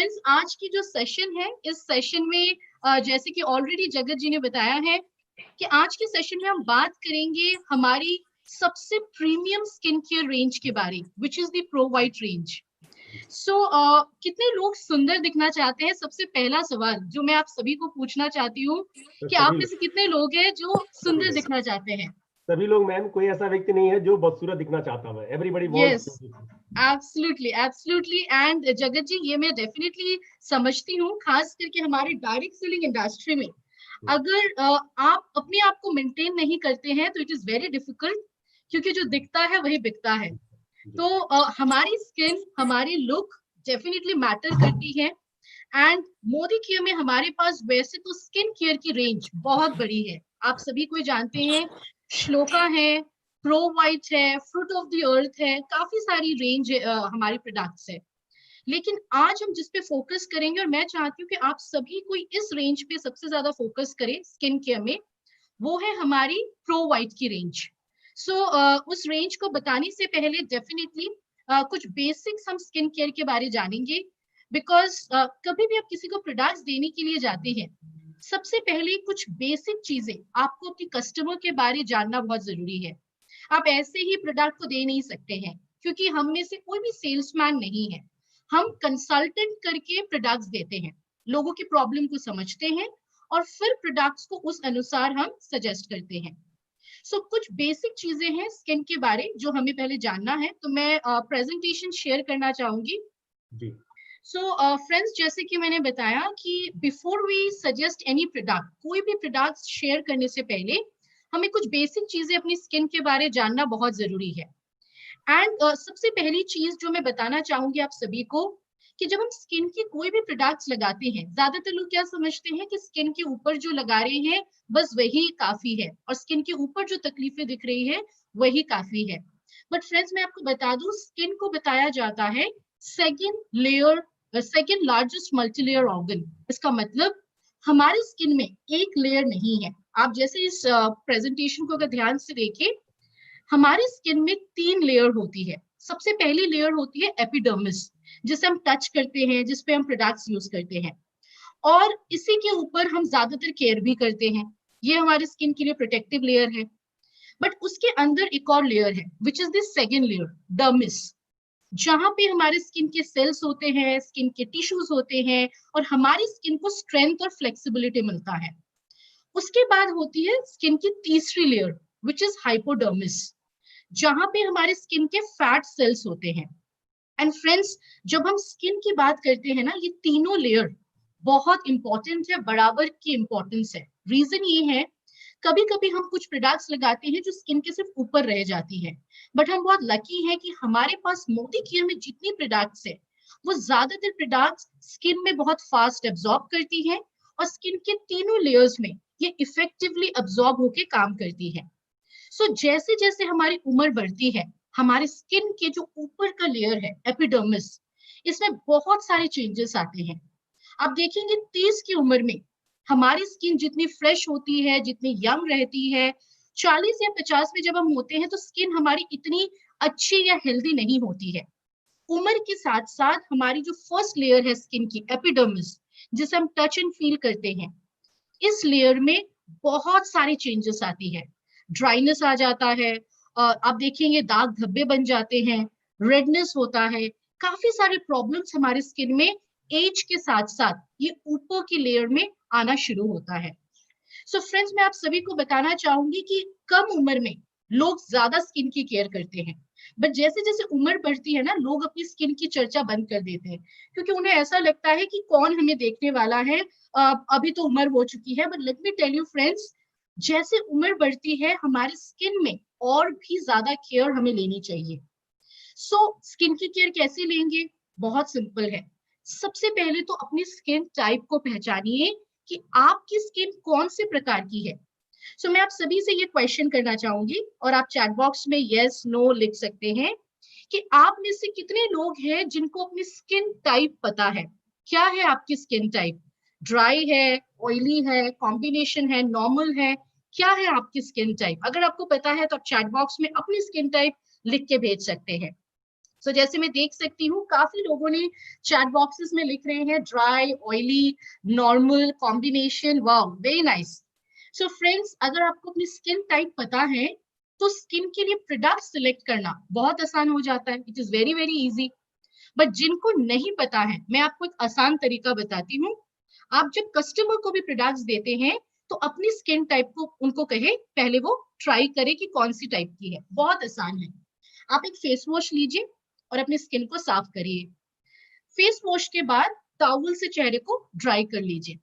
Friends, आज की जो सेशन है, इस सेशन में जैसे कि ऑलरेडी जगत जी ने बताया है कि आज के सेशन में हम बात करेंगे हमारी सबसे प्रीमियम स्किन केयर रेंज के बारे, which is the pro white range. So कितने लोग सुंदर दिखना चाहते हैं? सबसे पहला सवाल जो मैं आप सभी को पूछना चाहती हूँ तो कि आप सभी में से लोग कितने लोग हैं जो सुंदर दिखना चाहते हैं? सभी लोग मैम, कोई ऐसा व्यक्ति नहीं है जो बदसूरत दिखना चाहता है। Everybody yes, wants. Absolutely absolutely. And जगत जी, ये मैं डेफिनेटली समझती हूँ, खास करके हमारी डायरेक्ट सेलिंग इंडस्ट्री में अगर आप अपने आप को मेंटेन नहीं करते हैं तो इट इज वेरी डिफिकल्ट, क्योंकि जो दिखता है वही बिकता है। तो हमारी स्किन, हमारी लुक डेफिनेटली मैटर करती है। एंड मोदी केयर में हमारे पास वैसे तो स्किन केयर की रेंज बहुत बड़ी है, आप सभी को जानते हैं। श्लोका है, प्रो वाइट है, फ्रूट ऑफ द अर्थ है, काफी सारी रेंज हमारी प्रोडक्ट्स है। लेकिन आज हम जिस पे फोकस करेंगे, और मैं चाहती हूँ कि आप सभी कोई इस रेंज पे सबसे ज्यादा फोकस करें स्किन केयर में, वो है हमारी प्रो वाइट की रेंज। सो उस रेंज को बताने से पहले डेफिनेटली कुछ बेसिक्स हम स्किन केयर के बारे जानेंगे। बिकॉज कभी भी आप किसी को प्रोडक्ट्स देने के लिए जाते हैं, सबसे पहले कुछ बेसिक चीजें आपको अपने कस्टमर के बारे जानना बहुत जरूरी है। आप ऐसे ही प्रोडक्ट को दे नहीं सकते हैं, क्योंकि हम में से कोई भी सेल्समैन नहीं है। हम कंसल्टेंट करके प्रोडक्ट्स देते हैं, लोगों की प्रॉब्लम को समझते हैं और फिर प्रोडक्ट्स को उस अनुसार हम सजेस्ट करते हैं। सो कुछ बेसिक चीजें हैं स्किन के बारे जो हमें पहले जानना है, तो मैं प्रेजेंटेशन शेयर करना चाहूंगी। जी। सो फ्रेंड्स, जैसे कि मैंने बताया कि before we suggest any product, कोई भी प्रोडक्ट शेयर करने से पहले हमें कुछ बेसिक चीजें अपनी स्किन के बारे जानना बहुत जरूरी है। एंड सबसे पहली चीज जो मैं बताना चाहूंगी आप सभी को, कि जब हम स्किन की कोई भी प्रोडक्ट्स लगाते हैं, ज्यादातर लोग क्या समझते हैं कि स्किन के ऊपर जो लगा रहे हैं बस वही काफी है, और स्किन के ऊपर जो तकलीफें दिख रही है वही काफी है। बट फ्रेंड्स, मैं आपको बता दूं, स्किन को बताया जाता है second layer, second largest multilayer organ. इसका मतलब हमारी स्किन में एक लेयर नहीं है। आप जैसे इस प्रेजेंटेशन को अगर ध्यान से देखें, हमारी स्किन में 3 लेयर होती है। सबसे पहली लेयर होती है एपिडर्मिस, जिसे हम टच करते हैं, जिसपे हम प्रोडक्ट्स यूज करते हैं, और इसी के ऊपर हम ज्यादातर केयर भी करते हैं। ये हमारी स्किन के लिए प्रोटेक्टिव लेयर है। बट उसके अंदर एक और लेयर है, which is the second layer, dermis, जहां पे हमारे स्किन के सेल्स होते हैं, स्किन के टिश्यूज होते हैं, और हमारी स्किन को स्ट्रेंथ और फ्लेक्सिबिलिटी मिलता है। उसके बाद होती है स्किन की तीसरी लेयर, विच इज हाइपोडर्मिस, जहां पे हमारे स्किन के फैट सेल्स होते हैं। एंड फ्रेंड्स, जब हम स्किन की बात करते हैं ना, ये तीनों लेयर बहुत इंपॉर्टेंट है, बराबर की इंपॉर्टेंस है। रीजन ये है, कभी कभी हम कुछ प्रोडक्ट्स लगाते हैं जो स्किन के सिर्फ ऊपर रह जाती है, बट हम बहुत लकी हैं कि हमारे पास मोदी केयर में जितनी प्रोडक्ट्स है, वो ज्यादातर प्रोडक्ट्स स्किन में बहुत फास्ट एब्जॉर्ब करती है, और स्किन के तीनों लेयर्स में ये इफेक्टिवली एब्जॉर्ब होके काम करती है। सो जैसे जैसे हमारी उम्र बढ़ती है, हमारे स्किन के जो ऊपर का लेयर है एपिडर्मिस, इसमें बहुत सारे चेंजेस आते हैं। आप देखेंगे 30 की उम्र में हमारी स्किन जितनी फ्रेश होती है, जितनी यंग रहती है, 40 या 50 में जब हम होते हैं तो स्किन हमारी इतनी अच्छी या हेल्दी नहीं होती है। उम्र के साथ साथ हमारी जो फर्स्ट लेयर है स्किन की, एपिडर्मिस, जिसे हम टच एंड फील करते हैं, इस लेयर में बहुत सारी चेंजेस आती है। ड्राइनेस आ जाता है, आप देखेंगे दाग धब्बे बन जाते हैं, रेडनेस होता है, काफी सारे प्रॉब्लम्स हमारे स्किन में एज के साथ साथ ये ऊपर की लेयर में आना शुरू होता है। सो फ्रेंड्स, मैं आप सभी को बताना चाहूंगी कि कम उम्र में लोग ज्यादा स्किन की केयर करते हैं, बट जैसे जैसे उम्र बढ़ती है ना, लोग अपनी स्किन की चर्चा बंद कर देते हैं, क्योंकि उन्हें ऐसा लगता है कि कौन हमें देखने वाला है, अभी तो उम्र हो चुकी है। But let me tell you friends, जैसे उम्र बढ़ती है हमारी स्किन में और भी ज्यादा केयर हमें लेनी चाहिए। सो स्किन की केयर कैसे लेंगे? बहुत सिंपल है। सबसे पहले तो अपनी स्किन टाइप को पहचानिए कि आपकी स्किन कौन से प्रकार की है। सो मैं आप सभी से ये क्वेश्चन करना चाहूंगी, और आप चैट बॉक्स में यस नो लिख सकते हैं, कि आप में से कितने लोग हैं जिनको अपनी स्किन टाइप पता है। क्या है आपकी स्किन टाइप? ड्राई है, ऑयली है, कॉम्बिनेशन है, नॉर्मल है? क्या है आपकी स्किन टाइप? अगर आपको पता है तो आप चैट बॉक्स में अपनी स्किन टाइप लिख के भेज सकते हैं। जैसे मैं देख सकती हूँ काफी लोगों ने चैट बॉक्सेस में लिख रहे हैं dry, oily, normal, combination. Wow, very nice. So friends, अगर आपको अपनी स्किन टाइप पता है तो स्किन के लिए प्रोडक्ट सिलेक्ट करना बहुत आसान हो जाता है। It is very very easy. But जिनको नहीं पता है, मैं आपको एक आसान तरीका बताती हूँ। आप जब कस्टमर को भी प्रोडक्ट्स देते हैं तो अपनी स्किन टाइप को उनको कहे, पहले वो ट्राई करे कि कौन सी टाइप की है। बहुत आसान है। आप एक फेस वॉश लीजिए और अपनी स्किन को साफ करिए। फेस वॉश के बाद टॉवल से चेहरे को ड्राई कर लीजिए।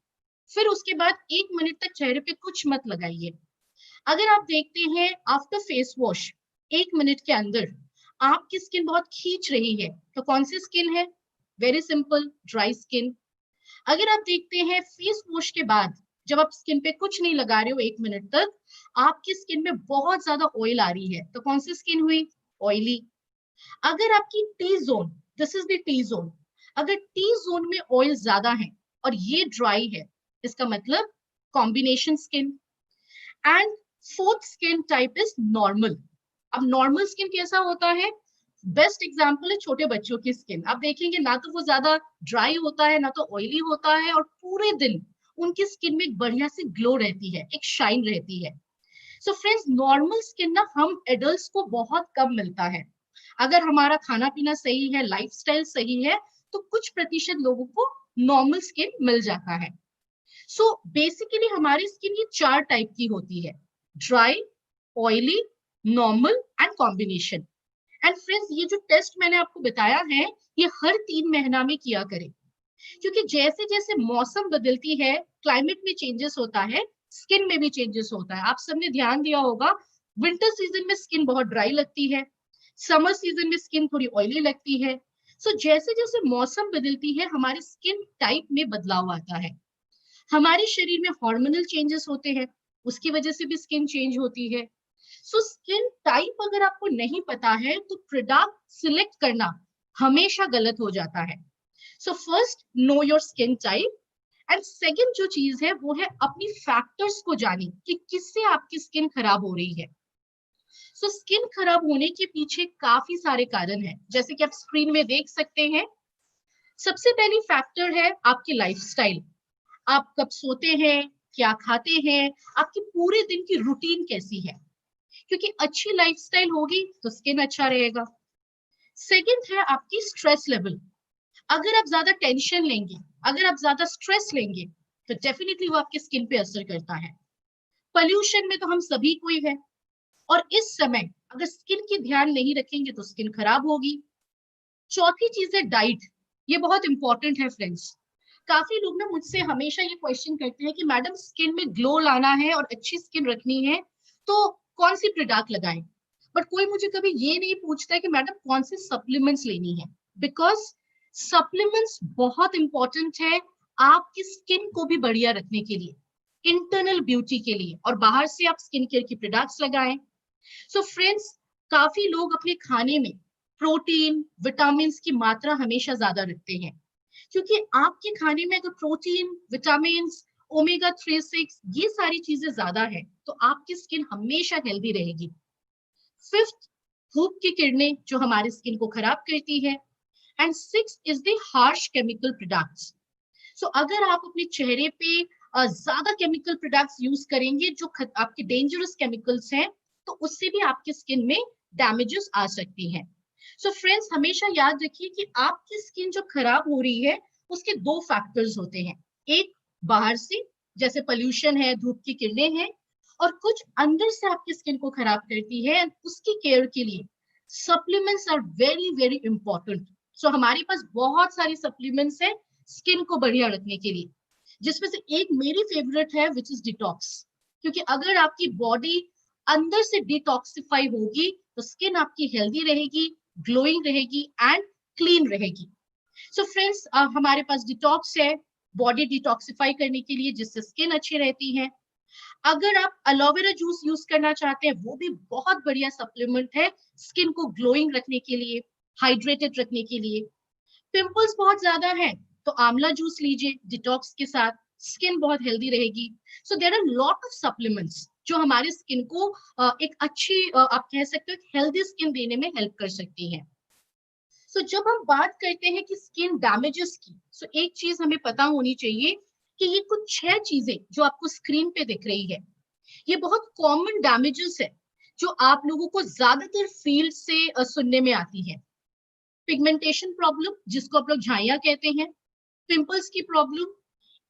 फिर उसके बाद 1 मिनट तक चेहरे पे कुछ मत लगाइए। अगर आप देखते हैं आफ्टर फेस वॉश 1 मिनट के अंदर आपकी स्किन बहुत खींच रही है, तो कौन सी स्किन है? Very simple, dry skin. अगर आप देखते हैं फेस वॉश के बाद जब आप स्किन पे कुछ नहीं लगा रहे हो 1 मिनट तक, आपकी स्किन में बहुत ज्यादा ऑयल आ रही है, तो कौन सी स्किन हुई? ऑयली। अगर आपकी T zone, this is the T zone, अगर टी जोन में ऑयल ज्यादा है और ये ड्राई है, इसका मतलब combination skin. And fourth skin type is normal. अब नॉर्मल स्किन कैसा होता है? बेस्ट एग्जांपल है छोटे बच्चों की स्किन। आप देखेंगे ना तो वो ज्यादा ड्राई होता है ना तो ऑयली होता है, और पूरे दिन उनकी स्किन में एक बढ़िया सी ग्लो रहती है, एक शाइन रहती है। सो फ्रेंड्स, नॉर्मल स्किन ना हम एडल्ट्स को बहुत कम मिलता है। अगर हमारा खाना पीना सही है, लाइफस्टाइल सही है, तो कुछ प्रतिशत लोगों को नॉर्मल स्किन मिल जाता है। सो बेसिकली हमारी स्किन ये 4 टाइप की होती है: dry, oily, normal and combination. And friends, ये जो टेस्ट मैंने आपको बताया है, ये हर 3 महीना में किया करें, क्योंकि जैसे जैसे मौसम बदलती है, क्लाइमेट में चेंजेस होता है, स्किन में भी चेंजेस होता है। आप सबने ध्यान दिया होगा, विंटर सीजन में स्किन बहुत ड्राई लगती है, समर सीजन में स्किन थोड़ी ऑयली लगती है। सो जैसे जैसे मौसम बदलती है, हमारी स्किन टाइप में बदलाव आता है। हमारे शरीर में हार्मोनल चेंजेस होते हैं, उसकी वजह से भी स्किन चेंज होती है। सो स्किन टाइप अगर आपको नहीं पता है तो प्रोडक्ट सिलेक्ट करना हमेशा गलत हो जाता है। So first, know your skin type. And second जो चीज है वो है अपनी फैक्टर्स को जाने कि किससे आपकी स्किन खराब हो रही है। सो स्किन खराब होने के पीछे काफी सारे कारण हैं, जैसे कि आप स्क्रीन में देख सकते हैं। सबसे पहली फैक्टर है आपकी लाइफस्टाइल। आप कब सोते हैं, क्या खाते हैं, आपकी पूरे दिन की रूटीन कैसी है, क्योंकि अच्छी लाइफस्टाइल होगी तो स्किन अच्छा रहेगा। सेकंड है आपकी स्ट्रेस लेवल। अगर आप ज्यादा टेंशन लेंगे, अगर आप ज्यादा स्ट्रेस लेंगे, तो डेफिनेटली वो आपकी स्किन पे असर करता है। पोल्यूशन में तो हम सभी कोई है, और इस समय अगर स्किन की ध्यान नहीं रखेंगे तो स्किन खराब होगी। चौथी चीज है डाइट। ये बहुत इंपॉर्टेंट है फ्रेंड्स। काफी लोग ना मुझसे हमेशा ये क्वेश्चन करते हैं कि मैडम, स्किन में ग्लो लाना है और अच्छी स्किन रखनी है तो कौन सी प्रोडक्ट लगाएं। बट कोई मुझे कभी ये नहीं पूछता है कि मैडम कौन से सप्लीमेंट्स लेनी है, बिकॉज सप्लीमेंट्स बहुत इंपॉर्टेंट है आपकी स्किन को भी बढ़िया रखने के लिए, इंटरनल ब्यूटी के लिए, और बाहर से आप स्किन केयर की प्रोडक्ट्स लगाएं। सो फ्रेंड्स, काफी लोग अपने खाने में प्रोटीन, विटामिन की मात्रा हमेशा ज्यादा रखते हैं, क्योंकि आपके खाने में अगर प्रोटीन, विटामिन, ओमेगा 3, 6 ये सारी चीजें ज्यादा है तो आपकी स्किन हमेशा हेल्दी रहेगी। फिफ्थ, धूप की किरणें जो हमारी स्किन को खराब करती है। And six is the harsh chemical products. So अगर आप अपने चेहरे पे ज्यादा केमिकल प्रोडक्ट्स यूज करेंगे जो आपके डेंजरस केमिकल्स हैं, तो उससे भी आपकी स्किन में डैमेजेस आ सकती हैं। सो फ्रेंड्स, हमेशा याद रखिए कि आपकी स्किन जो खराब हो रही है उसके 2 फैक्टर्स होते हैं। एक बाहर से, जैसे पोल्यूशन है, धूप की किरणें हैं, और कुछ अंदर से आपकी स्किन को खराब करती है। उसकी केयर के लिए supplements are very very important. So हमारे पास बहुत सारी सप्लीमेंट्स है स्किन को बढ़िया रखने के लिए, जिसमें से एक मेरी फेवरेट है विच इज डिटॉक्स। क्योंकि अगर आपकी बॉडी अंदर से डिटॉक्सिफाई होगी तो स्किन आपकी हेल्दी रहेगी, ग्लोइंग रहेगी एंड क्लीन रहेगी। सो फ्रेंड्स, हमारे पास डिटॉक्स है बॉडी डिटॉक्सिफाई करने के लिए, जिससे स्किन अच्छी रहती है। अगर आप एलोवेरा जूस यूज करना चाहते हैं, वो भी बहुत बढ़िया सप्लीमेंट है स्किन को ग्लोइंग रखने के लिए, हाइड्रेटेड रखने के लिए। पिंपल्स बहुत ज्यादा है तो आंवला जूस लीजिए डिटॉक्स के साथ, स्किन बहुत हेल्दी रहेगी। So there are lot of supplements जो हमारी स्किन को एक अच्छी आप कह सकते हो हेल्दी स्किन देने में हेल्प कर सकती हैं। सो जब हम बात करते हैं कि स्किन डैमेजेस की, सो एक चीज हमें पता होनी चाहिए कि ये कुछ 6 चीजें जो आपको स्क्रीन पे दिख रही है, ये बहुत कॉमन डैमेजेस है जो आप लोगों को ज्यादातर फील्ड से सुनने में आती है। पिगमेंटेशन प्रॉब्लम, जिसको आप लोग झाइयां कहते हैं, पिंपल्स की प्रॉब्लम,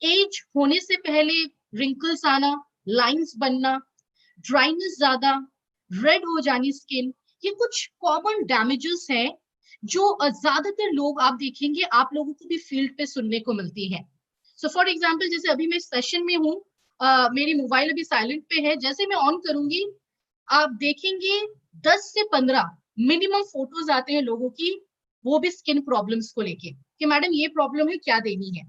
एज होने से पहले रिंकल्स आना, लाइंस बनना, ड्राइनेस ज्यादा, रेड हो जानी स्किन, ये कुछ कॉमन डैमेजेस हैं जो ज्यादातर लोग आप देखेंगे आप लोगों को भी फील्ड पे सुनने को मिलती है। सो फॉर एग्जांपल, जैसे अभी मैं सेशन में हूँ, मेरी मोबाइल अभी साइलेंट पे है, जैसे मैं ऑन करूंगी आप देखेंगे 10 से 15 मिनिमम फोटोज आते हैं लोगों की, वो भी स्किन प्रॉब्लम्स को लेके कि मैडम ये प्रॉब्लम है, क्या देनी है।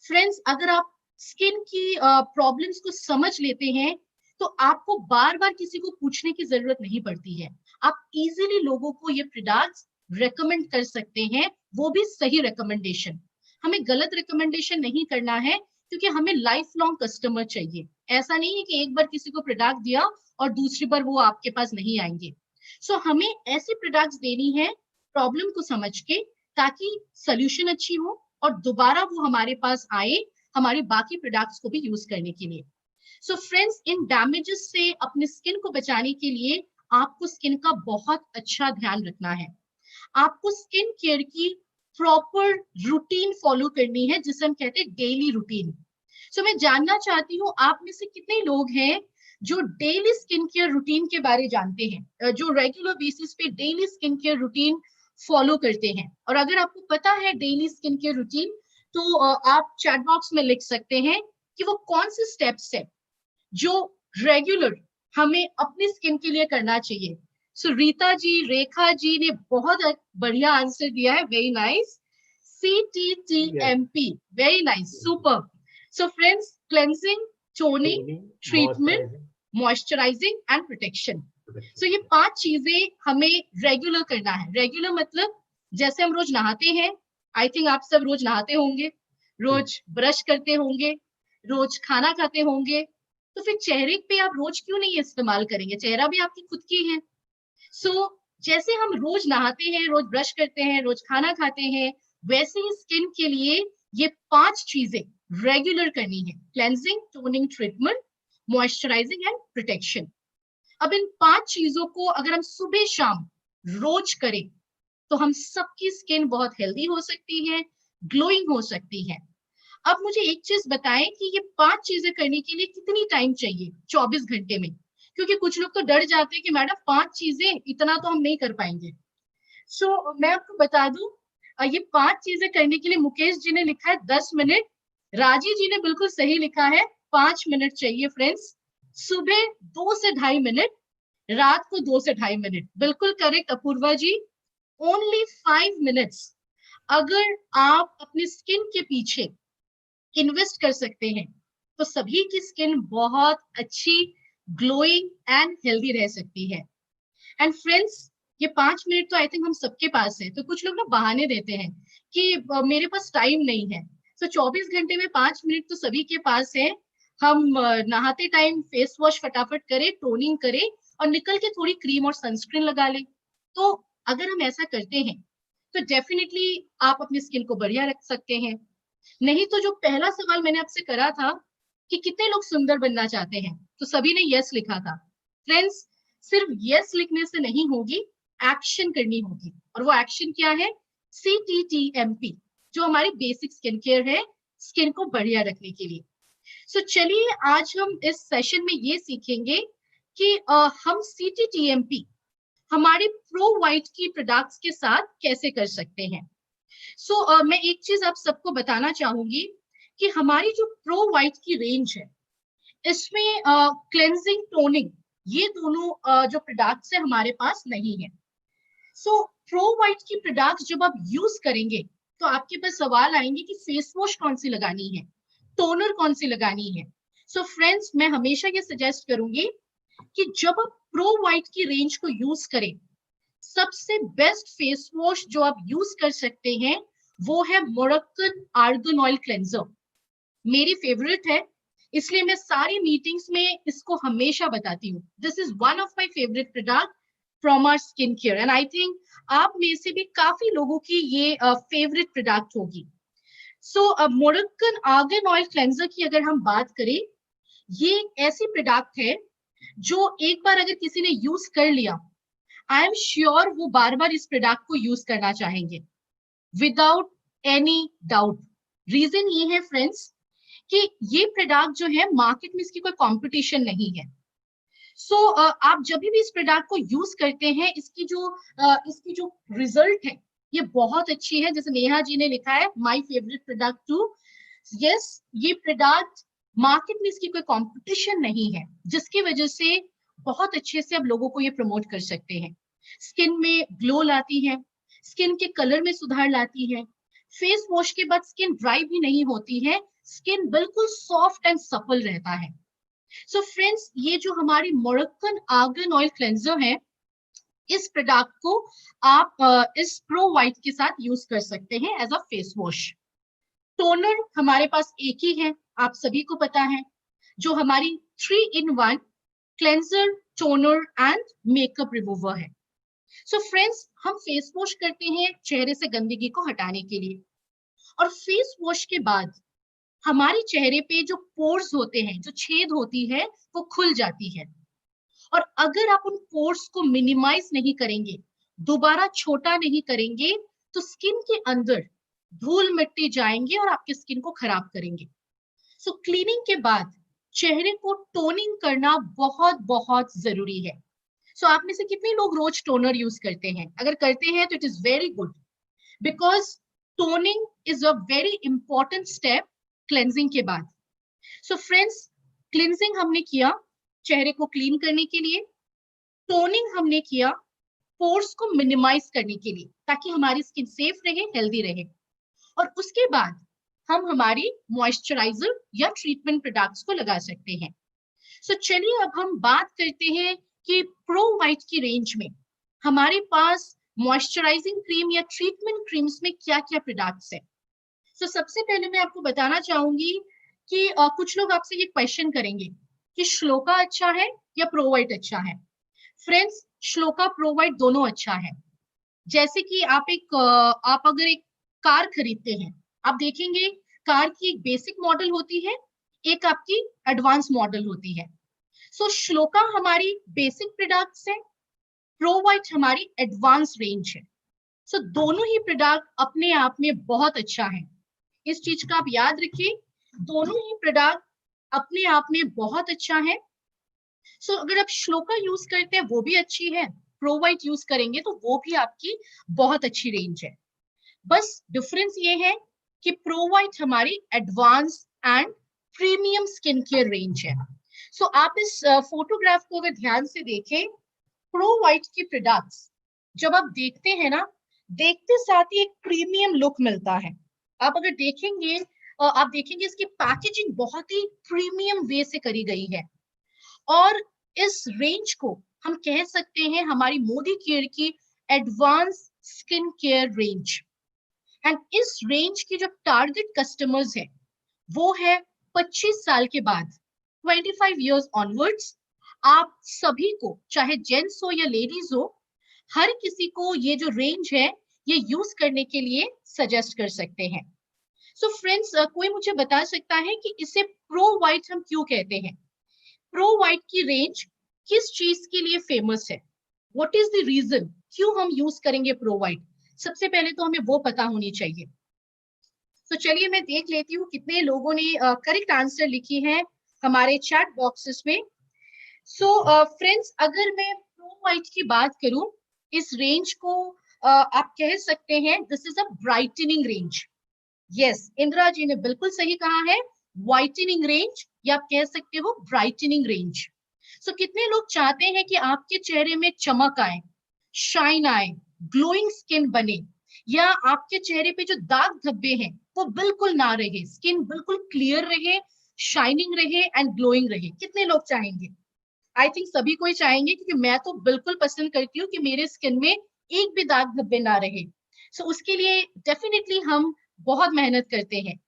फ्रेंड्स, अगर आप स्किन की प्रॉब्लम्स को समझ लेते हैं तो आपको बार बार किसी को पूछने की जरूरत नहीं पड़ती है। आप इजीली लोगों को ये प्रोडक्ट्स रेकमेंड कर सकते हैं, वो भी सही रिकमेंडेशन। हमें गलत रिकमेंडेशन नहीं करना है क्योंकि हमें लाइफ लॉन्ग कस्टमर चाहिए। ऐसा नहीं है कि एक बार किसी को प्रोडक्ट दिया और दूसरी बार वो आपके पास नहीं आएंगे। सो हमें ऐसी प्रोडक्ट्स देनी है प्रॉब्लम को समझ के, ताकि सोल्यूशन अच्छी हो और दोबारा वो हमारे पास आए हमारी बाकी प्रोडक्ट्स को भी यूज करने के लिए। सो फ्रेंड्स, इन डैमेजेस से अपनी स्किन को बचाने के लिए आपको स्किन का बहुत अच्छा ध्यान रखना है। आपको स्किन केयर की प्रॉपर रूटीन फॉलो करनी है, जिसे हम कहते हैं डेली रूटीन। सो मैं जानना चाहती हूँ आप में से कितने लोग हैं जो डेली स्किन केयर रूटीन के बारे जानते हैं, जो रेगुलर बेसिस पे daily skin care routine follow करते हैं। और अगर आपको पता है डेली स्किन केयर रूटीन, तो आप चैट बॉक्स में लिख सकते हैं कि वो कौन से स्टेप्स है जो रेगुलर हमें अपनी स्किन के लिए करना चाहिए। सो रीता जी, रेखा जी ने बहुत बढ़िया आंसर दिया है, very nice. Yes. CTTMP, very nice, Yes. Super. So friends, cleansing, toning, Toning, treatment, moisturizing, moisturising and protection. protection. सो ये 5 चीजें हमें रेगुलर करना है। रेगुलर मतलब जैसे हम रोज नहाते हैं, आई थिंक आप सब रोज नहाते होंगे, Hmm. रोज ब्रश करते होंगे, रोज खाना खाते होंगे, तो फिर चेहरे पे आप रोज क्यों नहीं इस्तेमाल करेंगे? चेहरा भी आपकी खुद की है। सो जैसे हम रोज नहाते हैं, रोज ब्रश करते हैं, रोज खाना खाते हैं, वैसे ही स्किन के लिए ये 5 चीजें रेगुलर करनी है। Cleansing, toning, treatment, moisturising and protection. अब इन 5 चीजों को अगर हम सुबह शाम रोज करें तो हम सबकी स्किन बहुत हेल्दी हो सकती है, ग्लोइंग हो सकती है। अब मुझे एक चीज बताएं कि ये 5 चीजें करने के लिए कितनी टाइम चाहिए 24 घंटे में? क्योंकि कुछ लोग तो डर जाते हैं कि मैडम 5 चीजें इतना तो हम नहीं कर पाएंगे। सो मैं आपको बता दूं, ये 5 चीजें करने के लिए मुकेश जी ने लिखा है 10 मिनट, राजी जी ने बिल्कुल सही लिखा है 5 मिनट चाहिए फ्रेंड्स। सुबह 2 से 2.5 मिनट, रात को 2 से 2.5 मिनट, बिल्कुल करेक्ट अपूर्वा जी। ओनली 5 मिनट्स अगर आप अपनी स्किन के पीछे इन्वेस्ट कर सकते हैं तो सभी की स्किन बहुत अच्छी, ग्लोइंग एंड हेल्दी रह सकती है। एंड फ्रेंड्स, ये 5 मिनट तो आई थिंक हम सबके पास है। तो कुछ लोग ना बहाने देते हैं कि मेरे पास टाइम नहीं है। तो 24 घंटे में 5 मिनट तो सभी के पास है। हम नहाते टाइम फेस वॉश फटाफट करें, टोनिंग करें और निकल के थोड़ी क्रीम और सनस्क्रीन लगा लें। तो अगर हम ऐसा करते हैं तो डेफिनेटली आप अपनी स्किन को बढ़िया रख सकते हैं। नहीं तो जो पहला सवाल मैंने आपसे करा था कि कितने लोग सुंदर बनना चाहते हैं, तो सभी ने यस लिखा था। फ्रेंड्स, सिर्फ यस लिखने से नहीं होगी, एक्शन करनी होगी। और वो एक्शन क्या है? CTTMP, जो हमारी बेसिक स्किन केयर है स्किन को बढ़िया रखने के लिए। सो चलिए आज हम इस सेशन में ये सीखेंगे कि हम CTTMP हमारे प्रो वाइट की प्रोडक्ट्स के साथ कैसे कर सकते हैं। सो मैं एक चीज आप सबको बताना चाहूंगी कि हमारी जो प्रो वाइट की रेंज है, इसमें क्लेंजिंग, टोनिंग, ये दोनों जो प्रोडक्ट्स है हमारे पास नहीं है। सो प्रो वाइट की प्रोडक्ट्स जब आप यूज करेंगे तो आपके पास सवाल आएंगे कि फेस वॉश कौन सी लगानी है, टोनर कौन सी लगानी है। सो फ्रेंड्स, मैं हमेशा ये सजेस्ट करूंगी कि जब आप प्रो वाइट की रेंज को यूज करें, सबसे बेस्ट फेस वॉश जो आप यूज कर सकते हैं वो है मोरक्कन आर्गन ऑयल क्लेंजर। मेरी फेवरेट है, इसलिए मैं सारी मीटिंग्स में इसको हमेशा बताती हूँ। This is one of my favourite product from our skin care, and I think आप में से भी काफी लोगों की ये फेवरेट प्रोडक्ट होगी। सो मोरक्कन आर्गन ऑयल क्लेंजर की अगर हम बात करें, ये एक ऐसी प्रोडक्ट है जो एक बार अगर किसी ने यूज कर लिया, आई एम श्योर वो बार बार इस प्रोडक्ट को यूज करना चाहेंगे विदाउट एनी डाउट। रीजन ये है फ्रेंड्स कि ये प्रोडक्ट जो है मार्केट में इसकी कोई कंपटीशन नहीं है। सो आप जब भी इस प्रोडक्ट को यूज करते हैं, इसकी जो रिजल्ट है ये बहुत अच्छी है। जैसे नेहा जी ने लिखा है my favourite product too, yes, ये प्रोडक्ट मार्केट में इसकी कोई कंपटीशन नहीं है, जिसकी वजह से बहुत अच्छे से आप लोगों को ये प्रमोट कर सकते हैं। स्किन में ग्लो लाती है, स्किन के कलर में सुधार लाती है, फेस वॉश के बाद स्किन ड्राई भी नहीं होती है, स्किन बिल्कुल सॉफ्ट एंड सपल रहता है। सो फ्रेंड्स, ये जो हमारी मोरक्कन आर्गन ऑयल क्लेंजर है, इस प्रोडक्ट को आप इस प्रो वाइट के साथ यूज कर सकते हैं as a face wash. Toner हमारे पास एक ही है, आप सभी को पता है, जो हमारी 3-in-1 cleanser, toner and makeup remover है। सो फ्रेंड्स, हम फेस वॉश करते हैं चेहरे से गंदगी को हटाने के लिए, और फेस वॉश के बाद हमारे चेहरे पे जो पोर्स होते हैं, जो छेद होती है, वो खुल जाती है। और अगर आप उन पोर्स को मिनिमाइज नहीं करेंगे, दोबारा छोटा नहीं करेंगे, तो स्किन के अंदर धूल मिट्टी जाएंगे और आपकी स्किन को खराब करेंगे। सो क्लीनिंग के बाद चेहरे को टोनिंग करना बहुत बहुत जरूरी है। सो आप में से कितने लोग रोज टोनर यूज करते हैं? अगर करते हैं तो it is very good, because toning is a very important step cleansing के बाद। सो फ्रेंड्स, क्लींजिंग हमने किया चेहरे को क्लीन करने के लिए, टोनिंग हमने किया पोर्स को मिनिमाइज करने के लिए, ताकि हमारी स्किन सेफ रहे, हेल्दी रहे, और उसके बाद हम हमारी मॉइस्चराइजर या ट्रीटमेंट प्रोडक्ट्स को लगा सकते हैं। सो चलिए अब हम बात करते हैं कि प्रो वाइट की रेंज में हमारे पास मॉइस्चराइजिंग क्रीम या ट्रीटमेंट क्रीम्स में क्या क्या प्रोडक्ट्स है। तो सबसे पहले मैं आपको बताना चाहूंगी कि कुछ लोग आपसे ये क्वेश्चन करेंगे कि श्लोका अच्छा है या प्रो वाइट अच्छा है। फ्रेंड्स, श्लोका प्रो वाइट दोनों अच्छा है। जैसे कि आप अगर एक कार खरीदते हैं, आप देखेंगे कार की एक बेसिक मॉडल होती है, एक आपकी एडवांस मॉडल होती है। सो श्लोका हमारी बेसिक प्रोडक्ट्स है, प्रो वाइट हमारी एडवांस रेंज है। सो दोनों ही प्रोडक्ट अपने आप में बहुत अच्छा है, इस चीज का आप याद रखिए। दोनों ही प्रोडक्ट अपने आप में बहुत अच्छा है। सो अगर आप श्लोका यूज करते हैं वो भी अच्छी है, प्रो वाइट यूज करेंगे तो वो भी आपकी बहुत अच्छी रेंज है। बस डिफरेंस ये है कि प्रो वाइट हमारी advance and premium skin care range है। सो आप इस फोटोग्राफ को अगर ध्यान से देखें, प्रो वाइट की प्रोडक्ट्स जब आप देखते हैं ना, देखते साथ ही एक प्रीमियम लुक मिलता है। आप अगर देखेंगे, आप देखेंगे इसकी पैकेजिंग बहुत ही प्रीमियम वे से करी गई है, और इस रेंज को हम कह सकते हैं हमारी मोदी केयर की advance skin care range. And इस रेंज की जो टारगेट कस्टमर्स है वो है 25 साल के बाद, 25 इयर्स ऑनवर्ड्स। आप सभी को, चाहे जेंट्स हो या लेडीज हो, हर किसी को ये जो रेंज है ये यूज करने के लिए सजेस्ट कर सकते हैं। सो फ्रेंड्स, कोई मुझे बता सकता है कि इसे प्रो वाइट हम क्यों कहते हैं? प्रो वाइट की रेंज किस चीज के लिए फेमस है? व्हाट इज द रीजन क्यों हम यूज करेंगे प्रो वाइट? सबसे पहले तो हमें वो पता होनी चाहिए। तो चलिए मैं देख लेती हूँ कितने लोगों ने करेक्ट आंसर लिखी है हमारे चैट बॉक्सेस में। सो फ्रेंड्स, अगर मैं प्रो वाइट की बात करूं, इस रेंज को आप कह सकते हैं this is a brightening range. Yes, Indira ji ने बिल्कुल सही कहा है, व्हाइटनिंग रेंज, या आप कह सकते हो ब्राइटनिंग रेंज। सो कितने लोग चाहते हैं कि आपके चेहरे में चमक आए, शाइन आए, ग्लोइंग स्किन बने, या आपके चेहरे पे जो दाग धब्बे हैं वो बिल्कुल ना रहे, स्किन बिल्कुल क्लियर रहे, शाइनिंग रहे एंड ग्लोइंग रहे? कितने लोग चाहेंगे? आई थिंक सभी कोई चाहेंगे, क्योंकि मैं तो बिल्कुल पसंद करती हूँ कि मेरे स्किन में एक भी दाग धब्बे ना रहे। सो उसके लिए डेफिनेटली हम बहुत मेहनत करते हैं।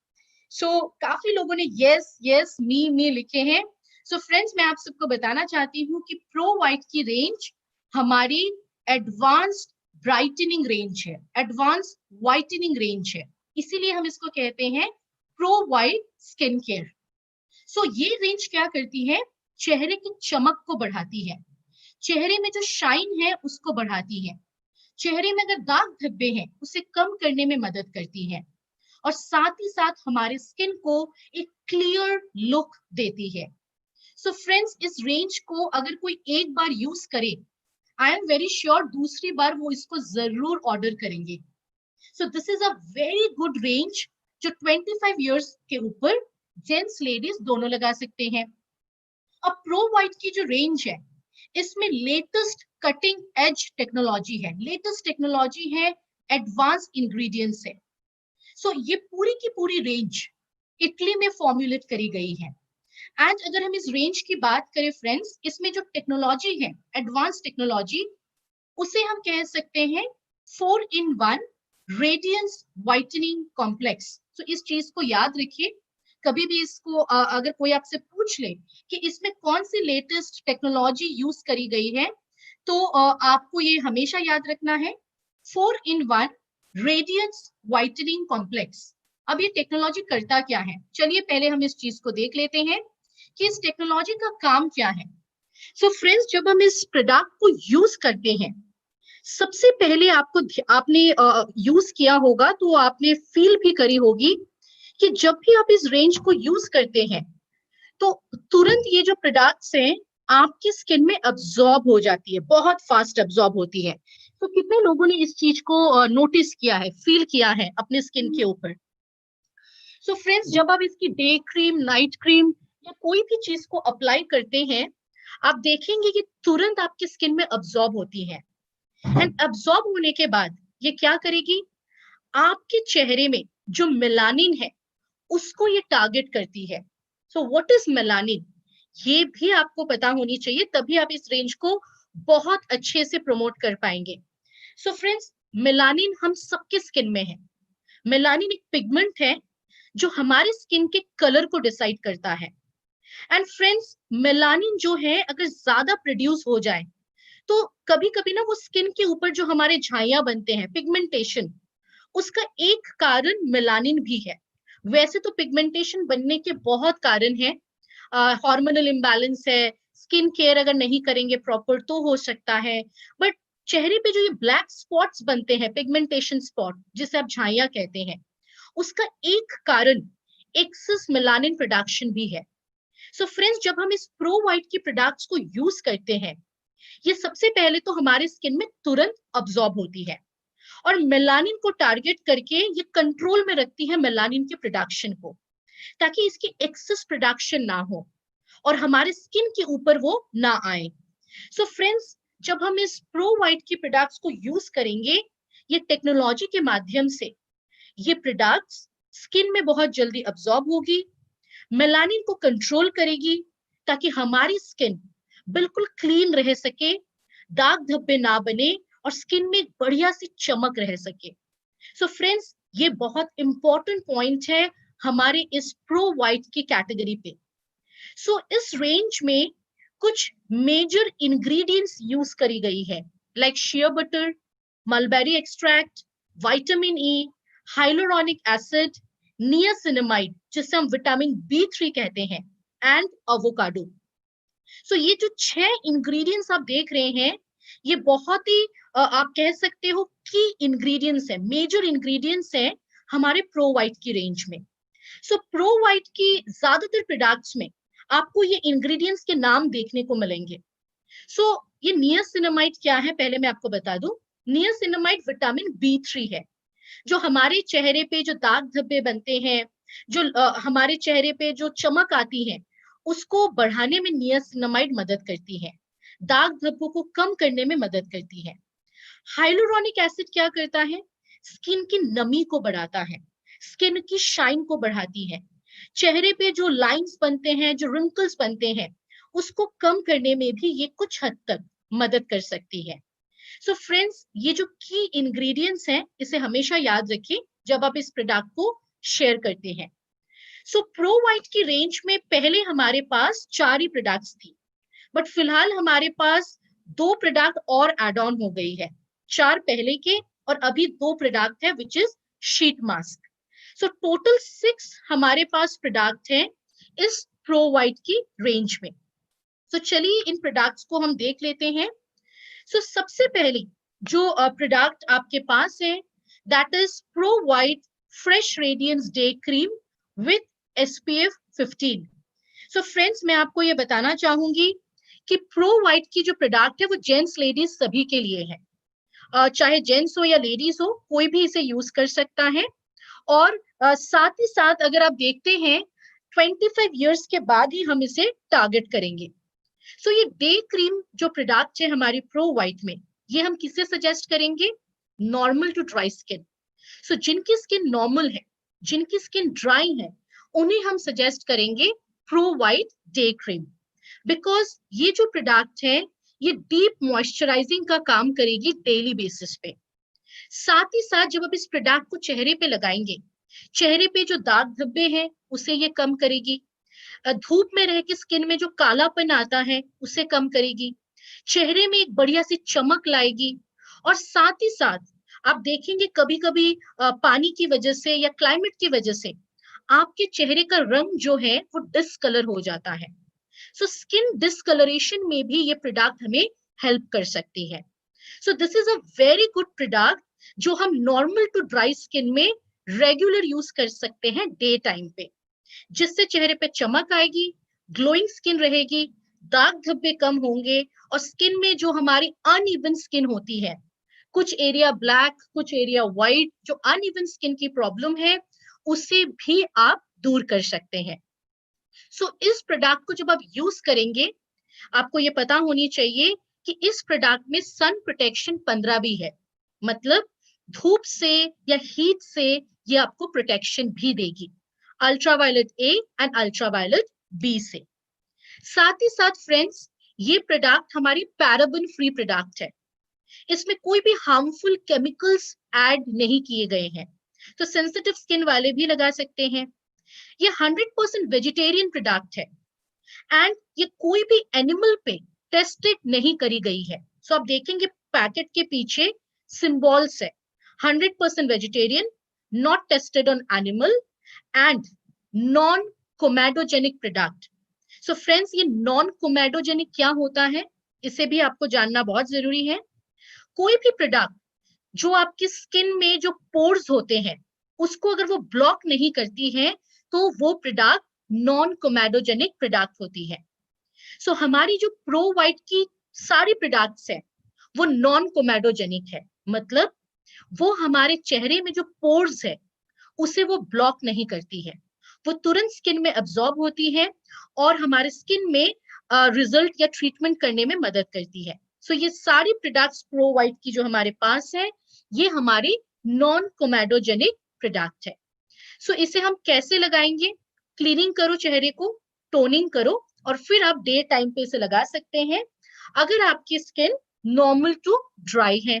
सो काफी लोगों ने यस यस मी लिखे हैं। सो फ्रेंड्स, मैं आप सबको बताना चाहती हूँ कि प्रो वाइट की रेंज हमारी एडवांस्ड ब्राइटनिंग रेंज है, एडवांस व्हाइटनिंग रेंज है, इसीलिए हम इसको कहते हैं प्रो वाइट स्किन केयर। सो ये रेंज क्या करती है, चेहरे की चमक को बढ़ाती है, चेहरे में जो शाइन है उसको बढ़ाती है, चेहरे में अगर दाग धब्बे हैं उसे कम करने में मदद करती है, और साथ ही साथ हमारे स्किन को एक क्लियर लुक देती है। सो फ्रेंड्स, इस रेंज को अगर कोई एक बार यूज करे, आई एम वेरी श्योर दूसरी बार वो इसको जरूर ऑर्डर करेंगे। So this is a very good range जो 25 इयर्स के ऊपर जेंट्स लेडीज दोनों लगा सकते हैं। अब प्रो वाइट की जो रेंज है, इसमें लेटेस्ट कटिंग एज टेक्नोलॉजी है, लेटेस्ट टेक्नोलॉजी है, एडवांस इंग्रेडिएंट्स है। सो ये पूरी की पूरी रेंज इटली में फॉर्मुलेट करी गई है। एंड अगर हम इस रेंज की बात करें फ्रेंड्स, इसमें जो टेक्नोलॉजी है, एडवांस टेक्नोलॉजी, उसे हम कह सकते हैं 4-in-1 रेडियंस व्हाइटनिंग कॉम्प्लेक्स। तो इस चीज को याद रखिए, कभी भी इसको अगर कोई आपसे पूछ ले कि इसमें कौन सी लेटेस्ट टेक्नोलॉजी यूज करी गई है, तो आपको ये हमेशा याद रखना है 4-in-1 रेडियंस व्हाइटनिंग कॉम्प्लेक्स। अब ये टेक्नोलॉजी करता क्या है, चलिए पहले हम इस चीज को देख लेते हैं कि इस टेक्नोलॉजी का काम क्या है। सो फ्रेंड्स, जब हम इस प्रोडक्ट को यूज करते हैं, सबसे पहले आपने यूज किया होगा तो आपने फील भी करी होगी कि जब भी आप इस रेंज को यूज करते हैं तो तुरंत ये जो प्रोडक्ट्स हैं आपकी स्किन में अब्सॉर्ब हो जाती है, बहुत फास्ट अब्सॉर्ब होती है। तो कितने लोगों ने इस चीज को नोटिस किया है, फील किया है अपने स्किन के ऊपर। सो फ्रेंड्स, जब आप इसकी डे क्रीम, नाइट क्रीम या कोई भी चीज को अप्लाई करते हैं, आप देखेंगे कि तुरंत आपकी स्किन में अब्सॉर्ब होती है। एंड अब्सॉर्ब होने के बाद ये क्या करेगी, आपके चेहरे में जो मेलानिन है उसको ये टारगेट करती है। सो व्हाट इज मेलानिन, ये भी आपको पता होनी चाहिए, तभी आप इस रेंज को बहुत अच्छे से प्रमोट कर पाएंगे। सो फ्रेंड्स, मेलानिन हम सबके स्किन में है। मेलानिन एक पिगमेंट है जो हमारे स्किन के कलर को डिसाइड करता है। एंड फ्रेंड्स, मेलानिन जो है अगर ज्यादा प्रोड्यूस हो जाए तो कभी कभी ना वो स्किन के ऊपर जो हमारे झाइयां बनते हैं, पिगमेंटेशन, उसका एक कारण मेलानिन भी है। वैसे तो पिगमेंटेशन बनने के बहुत कारण हैं, हार्मोनल इम्बैलेंस है, स्किन केयर अगर नहीं करेंगे प्रॉपर तो हो सकता है, बट चेहरे पे जो ये ब्लैक स्पॉट्स बनते हैं, पिगमेंटेशन स्पॉट जिसे आप झाइयां कहते हैं, उसका एक कारण एक्सेस मेलानिन प्रोडक्शन भी है। सो फ्रेंड्स, जब हम इस प्रो वाइट की प्रोडक्ट्स को यूज करते हैं, ये सबसे पहले तो हमारे स्किन में तुरंत अब्सॉर्ब होती है और मेलानिन को टारगेट करके ये कंट्रोल में रखती है मेलानिन के प्रोडक्शन को, ताकि इसकी एक्सेस प्रोडक्शन ना हो और हमारे स्किन के ऊपर वो ना आए। सो फ्रेंड्स, जब हम इस प्रो वाइट की प्रोडक्ट्स को यूज करेंगे, ये टेक्नोलॉजी के माध्यम से ये प्रोडक्ट्स स्किन में बहुत जल्दी अब्सॉर्ब होगी, मेलानिन को कंट्रोल करेगी, ताकि हमारी स्किन बिल्कुल क्लीन रह सके, दाग धब्बे ना बने और स्किन में बढ़िया सी चमक रह सके। सो फ्रेंड्स, ये बहुत इंपॉर्टेंट पॉइंट है हमारे इस प्रो वाइट की कैटेगरी पे। सो इस रेंज में कुछ मेजर इंग्रेडिएंट्स यूज करी गई है, like shea butter, mulberry extract, vitamin E, hyaluronic acid, niacinamide जिसे हम विटामिन B3 कहते हैं, एंड एवोकाडो। सो ये जो 6 इंग्रेडिएंट्स आप देख रहे हैं, ये बहुत ही आप कह सकते हो की इंग्रेडिएंट्स है, मेजर इंग्रेडिएंट्स है हमारे प्रो वाइट की रेंज में। सो प्रो वाइट की ज्यादातर प्रोडक्ट्स में आपको ये इंग्रेडिएंट्स के नाम देखने को मिलेंगे। सो ये नियासिनामाइड क्या है, पहले मैं आपको बता दूं। नियासिनामाइड विटामिन B3 है, जो हमारे चेहरे पे जो दाग धब्बे बनते हैं, जो हमारे चेहरे पे जो चमक आती है, उसको बढ़ाने में नियासिनामाइड मदद करती है, दाग धब्बों को कम करने में मदद करती है। हाइलुरोनिक एसिड क्या करता है, स्किन की नमी को बढ़ाता है, स्किन की शाइन को बढ़ाती है, चेहरे पे जो लाइंस बनते हैं, जो रिंकल्स बनते हैं, उसको कम करने में भी ये कुछ हद तक मदद कर सकती है। सो फ्रेंड्स, ये जो की इंग्रेडिएंट्स हैं, इसे हमेशा याद रखिए जब आप इस प्रोडक्ट को शेयर करते हैं। सो प्रो वाइट की रेंज में पहले हमारे पास 4 ही प्रोडक्ट्स थी, बट फिलहाल हमारे पास 2 प्रोडक्ट और एड ऑन हो गई है, 4 पहले के और अभी 2 प्रोडक्ट है which is sheet mask. So total 6 हमारे पास प्रोडक्ट है इस प्रो वाइट की रेंज में। तो चलिए इन प्रोडक्ट्स को हम देख लेते हैं। सो सबसे पहले जो प्रोडक्ट आपके पास है that is pro white fresh radiance day cream with SPF 15। So friends मैं आपको ये बताना चाहूंगी कि प्रो वाइट की जो प्रोडक्ट है वो जेंट्स लेडीज सभी के लिए है, चाहे जेंट्स हो या लेडीज हो कोई भी इसे यूज कर सकता है। और साथ ही साथ अगर आप देखते हैं 25 इयर्स के बाद ही हम इसे टारगेट करेंगे। सो ये डे क्रीम जो प्रोडक्ट है हमारी प्रो वाइट में, ये हम किसे सजेस्ट करेंगे? Normal to dry skin. So जिनकी स्किन नॉर्मल है, जिनकी स्किन ड्राई है, उन्हें हम सजेस्ट करेंगे pro white day cream, because ये जो प्रोडक्ट है ये डीप मॉइस्चराइजिंग का काम करेगी डेली बेसिस पे। साथ ही साथ जब आप इस प्रोडक्ट को चेहरे पे लगाएंगे, चेहरे पे जो दाग धब्बे हैं उसे ये कम करेगी, धूप में रह के स्किन में जो कालापन आता है उसे कम करेगी, चेहरे में एक बढ़िया सी चमक लाएगी। और साथ ही साथ आप देखेंगे कभी कभी पानी की वजह से या क्लाइमेट की वजह से आपके चेहरे का रंग जो है वो डिस्कलर हो जाता है। सो स्किन डिस्कलरेशन में भी ये प्रोडक्ट हमें हेल्प कर सकती है। So this is a very good product जो हम नॉर्मल टू ड्राई स्किन में रेगुलर यूज कर सकते हैं डे टाइम पे, जिससे चेहरे पे चमक आएगी, ग्लोइंग स्किन रहेगी, दाग धब्बे कम होंगे और स्किन में जो हमारी अनइवन स्किन होती है, कुछ एरिया ब्लैक कुछ एरिया व्हाइट, जो अनइवन स्किन की प्रॉब्लम है उसे भी आप दूर कर सकते हैं। सो इस प्रोडक्ट को जब आप यूज करेंगे, आपको ये पता होनी चाहिए कि इस प्रोडक्ट में सन प्रोटेक्शन 15 भी है, मतलब धूप से या हीट से ये आपको प्रोटेक्शन भी देगी, ultraviolet A and ultraviolet B से। साथ ही साथ फ्रेंड्स ये प्रोडक्ट हमारी पैराबन फ्री प्रोडक्ट है, इसमें कोई भी हार्मफुल केमिकल्स ऐड नहीं किए गए हैं, तो सेंसिटिव स्किन वाले भी लगा सकते हैं। ये 100% वेजिटेरियन प्रोडक्ट है एंड ये कोई भी एनिमल पे टेस्टेड नहीं करी गई है। सो आप देखेंगे पैकेट के पीछे सिंबल्स है 100% vegetarian, not tested on animal and non comedogenic product. So friends ये नॉन कोमेडोजेनिक क्या होता है इसे भी आपको जानना बहुत जरूरी है। कोई भी प्रोडक्ट जो आपकी स्किन में जो पोर्स होते हैं उसको अगर वो ब्लॉक नहीं करती है तो वो प्रोडक्ट नॉन कोमेडोजेनिक प्रोडक्ट होती है। सो हमारी जो प्रो वाइट की सारी प्रोडक्ट्स है वो नॉन कोमेडोजेनिक है, मतलब वो हमारे चेहरे में जो पोर्स है उसे वो ब्लॉक नहीं करती है, वो तुरंत स्किन में अब्सॉर्ब होती है और हमारे स्किन में रिजल्ट या ट्रीटमेंट करने में मदद करती है। सो ये सारी प्रोडक्ट्स प्रो वाइट की जो हमारे पास है ये हमारी नॉन कोमेडोजेनिक प्रोडक्ट है। सो इसे हम कैसे लगाएंगे? क्लीनिंग करो चेहरे को, टोनिंग करो और फिर आप डे टाइम पे इसे लगा सकते हैं अगर आपकी स्किन नॉर्मल टू ड्राई है।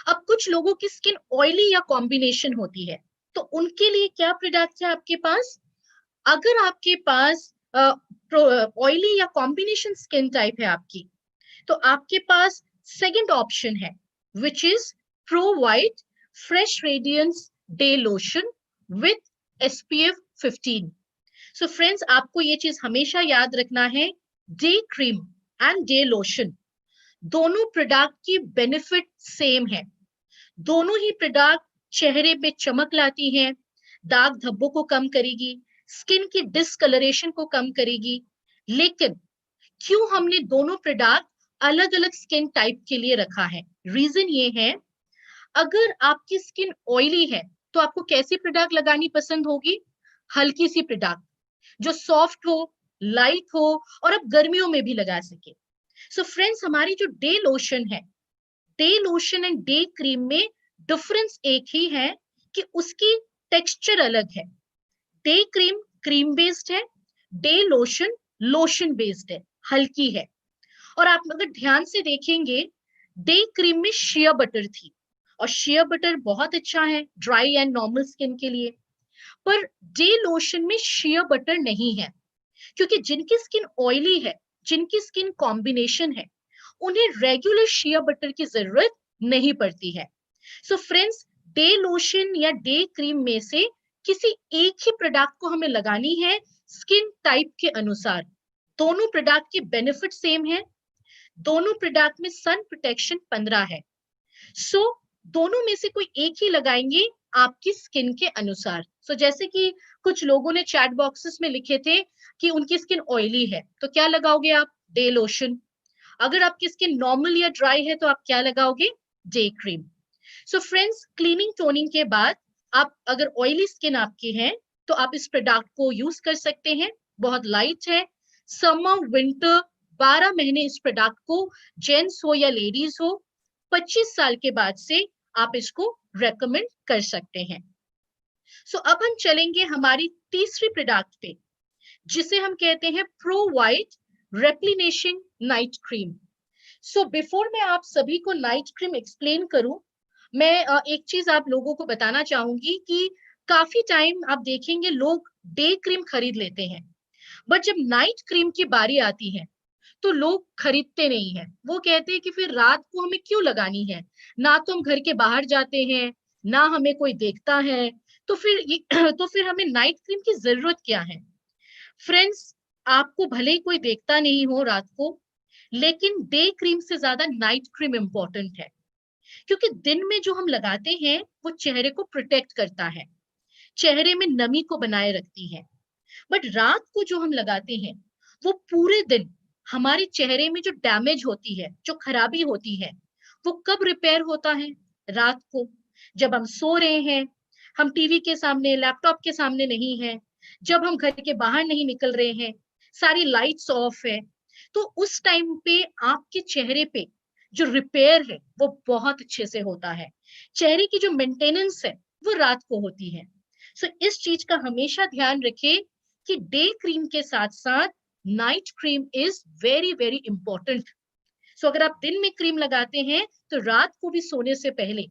अब कुछ लोगों की स्किन ऑयली या कॉम्बिनेशन होती है, तो उनके लिए क्या प्रोडक्ट है आपके पास? अगर आपके पास ऑयली या कॉम्बिनेशन स्किन टाइप है आपकी, तो आपके पास सेकंड ऑप्शन है which is pro white fresh radiance day lotion with SPF 15। So friends आपको ये चीज हमेशा याद रखना है, day cream and day lotion दोनों प्रोडक्ट की बेनिफिट सेम है, दोनों ही प्रोडक्ट चेहरे पे चमक लाती है, दाग धब्बों को कम करेगी, स्किन की डिसकलरेशन को कम करेगी। लेकिन क्यों हमने दोनों प्रोडक्ट अलग अलग स्किन टाइप के लिए रखा है? रीजन ये है, अगर आपकी स्किन ऑयली है तो आपको कैसी प्रोडक्ट लगानी पसंद होगी? हल्की सी प्रोडक्ट जो सॉफ्ट हो, लाइट हो और आप गर्मियों में भी लगा सके। सो फ्रेंड्स हमारी जो डे लोशन है, day lotion and day cream में डिफरेंस एक ही है कि उसकी टेक्सचर अलग है। डे क्रीम क्रीम बेस्ड है, डे लोशन लोशन बेस्ड है, हल्की है। और आप अगर ध्यान से देखेंगे डे क्रीम में शिया बटर थी और शिया बटर बहुत अच्छा है ड्राई एंड नॉर्मल स्किन के लिए, पर डे लोशन में शिया बटर नहीं है, क्योंकि जिनकी स्किन ऑयली है, जिनकी स्किन कॉम्बिनेशन है, उन्हें रेगुलर शिया बटर की जरूरत नहीं पड़ती है। सो फ्रेंड्स, डे लोशन या डे क्रीम में से किसी एक ही प्रोडक्ट को हमें लगानी है स्किन टाइप के अनुसार। दोनों प्रोडक्ट की बेनिफिट सेम है, दोनों प्रोडक्ट में सन प्रोटेक्शन 15 है। सो दोनों में से कोई एक ही लगाएंगे आपकी स्किन के अनुसार। जैसे कि कुछ लोगों ने चैट बॉक्सेस में लिखे थे कि उनकी स्किन ऑयली है, तो क्या लगाओगे आप? Day lotion. अगर आपकी स्किन नॉर्मल या ड्राई है तो आप क्या लगाओगे? Day cream. So friends, cleaning toning के बाद आप अगर ऑयली स्किन आपकी है तो आप इस प्रोडक्ट को यूज कर सकते हैं। बहुत लाइट है, समर विंटर 12 महीने इस प्रोडक्ट को, जेंट्स हो या लेडीज हो, 25 साल के बाद से आप इसको रेकमेंड कर सकते हैं। अब हम चलेंगे हमारी तीसरी प्रोडक्ट पे, जिसे हम कहते हैं pro white replenishing night cream. Before मैं आप सभी को नाइट क्रीम एक्सप्लेन करूं, मैं एक चीज आप लोगों को बताना चाहूंगी कि काफी टाइम आप देखेंगे लोग डे क्रीम खरीद लेते हैं, बट जब नाइट क्रीम की बारी आती है तो लोग खरीदते नहीं है। वो कहते हैं कि फिर रात को हमें क्यों लगानी है, ना तो हम घर के बाहर जाते हैं, ना हमें कोई देखता है, तो फिर तो फिर हमें नाइट क्रीम की जरूरत क्या है? फ्रेंड्स, आपको भले ही कोई देखता नहीं हो रात को, लेकिन डे क्रीम से ज्यादा नाइट क्रीम इंपॉर्टेंट है, क्योंकि दिन में जो हम लगाते हैं वो चेहरे को प्रोटेक्ट करता है, चेहरे में नमी को बनाए रखती है। बट रात को जो हम लगाते हैं वो पूरे दिन हमारे चेहरे में जो डैमेज होती है, जो खराबी होती है, वो कब रिपेयर होता है? रात को, जब हम सो रहे हैं, हम टीवी के सामने, लैपटॉप के सामने नहीं है, जब हम घर के बाहर नहीं निकल रहे हैं, सारी लाइट्स ऑफ है, तो उस टाइम पे आपके चेहरे पे जो रिपेयर है वो बहुत अच्छे से होता है। चेहरे की जो मेंटेनेंस है वो रात को होती है। इस चीज का हमेशा ध्यान रखें कि डे क्रीम के साथ साथ night cream is very very important. अगर आप दिन में क्रीम लगाते हैं तो रात को भी सोने से पहले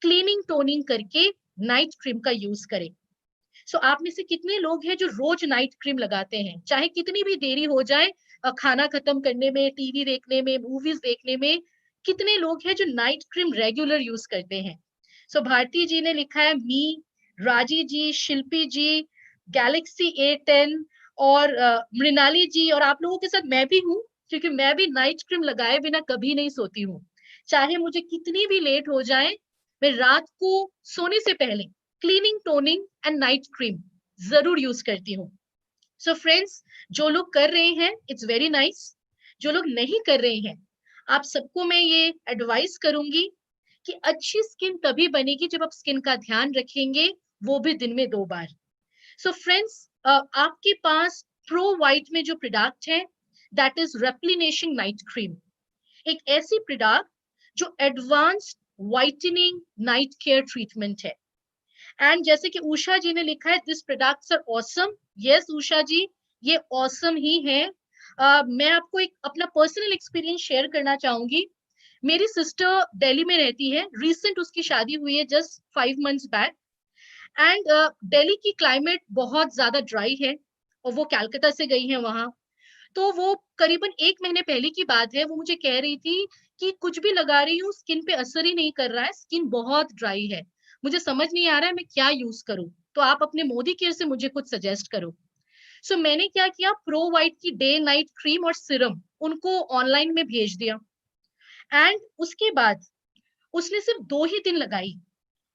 क्लीनिंग टोनिंग करके नाइट क्रीम का यूज करें। आप में से कितने लोग हैं जो रोज नाइट क्रीम लगाते हैं, चाहे कितनी भी देरी हो जाए खाना खत्म करने में, टीवी देखने में, मूवीज देखने में? कितने लोग हैं जो नाइट क्रीम रेगुलर यूज करते हैं? भारती जी ने लिखा है मी, राजी जी, शिल्पी जी, गैलेक्सी A10 और मृणाली जी, और आप लोगों के साथ मैं भी हूँ, क्योंकि मैं भी नाइट क्रीम लगाए बिना कभी नहीं सोती हूँ। चाहे मुझे कितनी भी लेट हो जाए, मैं रात को सोने से पहले cleaning toning and night cream जरूर यूज करती हूँ। फ्रेंड्स, जो लोग कर रहे हैं इट्स वेरी नाइस, जो लोग नहीं कर रहे हैं, आप सबको मैं ये एडवाइस करूंगी कि अच्छी स्किन तभी बनेगी जब आप स्किन का ध्यान रखेंगे, वो भी दिन में 2 बार। फ्रेंड्स, आपके पास प्रो वाइट में जो प्रोडक्ट है that is replenishing night cream, एक ऐसी प्रोडक्ट जो advanced whitening night care treatment है। एंड जैसे कि उषा जी ने लिखा है, this products are awesome. Yes Usha ji, ये ऑसम ही है। मैं आपको एक अपना पर्सनल एक्सपीरियंस शेयर करना चाहूंगी। मेरी सिस्टर दिल्ली में रहती है, रिसेंट उसकी शादी हुई है just 5 months back. And Delhi की क्लाइमेट बहुत ज्यादा ड्राई है और वो कलकत्ता से गई है वहां। तो वो करीबन 1 महीने पहले की बात है, वो मुझे कह रही थी कि कुछ भी लगा रही हूँ स्किन पे असर ही नहीं कर रहा है, स्किन बहुत ड्राई है, मुझे समझ नहीं आ रहा है मैं क्या यूज करूं, तो आप अपने मोदी केयर से मुझे कुछ सजेस्ट करो। मैंने क्या किया, प्रो वाइट की डे नाइट क्रीम और सिरम उनको ऑनलाइन में भेज दिया। एंड उसके बाद उसने सिर्फ 2 ही दिन लगाई,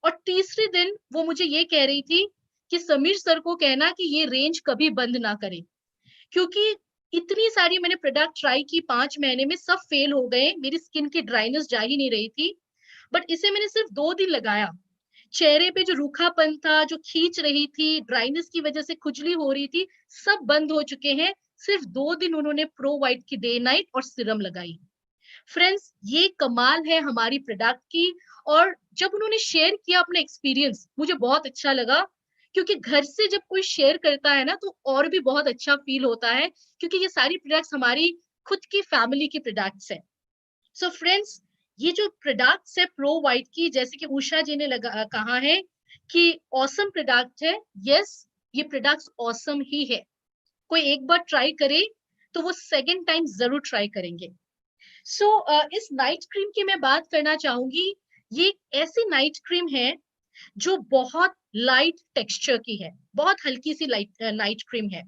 और तीसरे दिन वो मुझे ये कह रही थी कि समीर सर को कहना कि ये रेंज कभी बंद ना करे, क्योंकि इतनी सारी मैंने प्रोडक्ट ट्राई की 5 महीने में, सब फेल हो गए, मेरी स्किन की ड्राइनेस जा ही नहीं रही थी। बट इसे मैंने सिर्फ 2 दिन लगाया, चेहरे पे जो रूखापन था, जो खींच रही थी, ड्राइनेस की वजह से खुजली हो रही थी, सब बंद हो चुके हैं। सिर्फ 2 दिन उन्होंने प्रो वाइट की डे नाइट और सिरम लगाई। फ्रेंड्स, ये कमाल है हमारी प्रोडक्ट की। और जब उन्होंने शेयर किया अपना एक्सपीरियंस, मुझे बहुत अच्छा लगा, क्योंकि घर से जब कोई शेयर करता है ना तो और भी बहुत अच्छा फील होता है, क्योंकि ये सारी प्रोडक्ट्स हमारी खुद की फैमिली की प्रोडक्ट्स है। फ्रेंड्स, ये जो प्रोडक्ट्स है प्रो वाइट की, जैसे कि उषा जी ने कहा है कि ऑसम प्रोडक्ट है। यस, ये प्रोडक्ट्स ऑसम ही है। कोई एक बार ट्राई करे तो वो सेकंड टाइम जरूर ट्राई करेंगे। इस नाइट क्रीम की मैं बात करना चाहूंगी। ये एक ऐसी नाइट क्रीम है जो बहुत लाइट टेक्सचर की है, बहुत हल्की सी लाइट नाइट क्रीम है,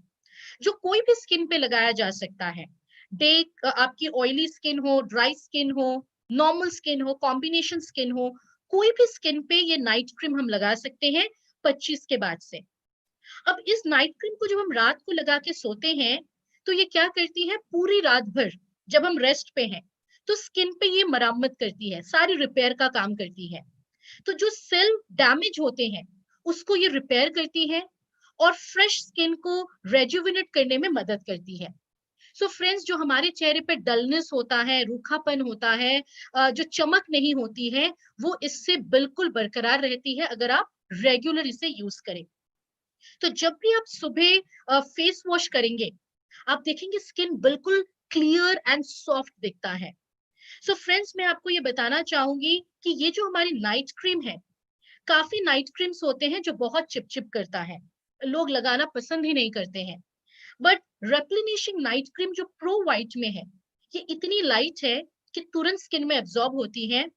जो कोई भी स्किन पे लगाया जा सकता है। डे आपकी ऑयली स्किन हो, ड्राई स्किन हो, नॉर्मल स्किन हो, कॉम्बिनेशन स्किन हो, कोई भी स्किन पे ये नाइट क्रीम हम लगा सकते हैं 25 के बाद से। अब इस नाइट क्रीम को जब हम रात को लगा के सोते हैं तो ये क्या करती है, पूरी रात भर जब हम रेस्ट पे हैं तो स्किन पे ये मरम्मत करती है, सारी रिपेयर का काम करती है। तो जो सेल डैमेज होते हैं उसको ये रिपेयर करती है और फ्रेश स्किन को रेजुविनेट करने में मदद करती है। सो फ्रेंड्स, जो हमारे चेहरे पे डलनेस होता है, रूखापन होता है, जो चमक नहीं होती है, वो इससे बिल्कुल बरकरार रहती है अगर आप रेगुलर इसे यूज करें। तो जब भी आप सुबह फेस वॉश करेंगे, आप देखेंगे स्किन बिल्कुल क्लियर एंड सॉफ्ट दिखता है। सो फ्रेंड्स, मैं आपको ये बताना चाहूंगी कि ये जो हमारी नाइट क्रीम है, काफी नाइट क्रीम्स होते हैं जो बहुत चिपचिप करता है, लोग लगाना पसंद ही नहीं करते हैं। बट रेप्लिनिशिंग नाइट क्रीम जो प्रो वाइट में है, ये इतनी लाइट है कि तुरंत स्किन में एब्जॉर्ब होती है,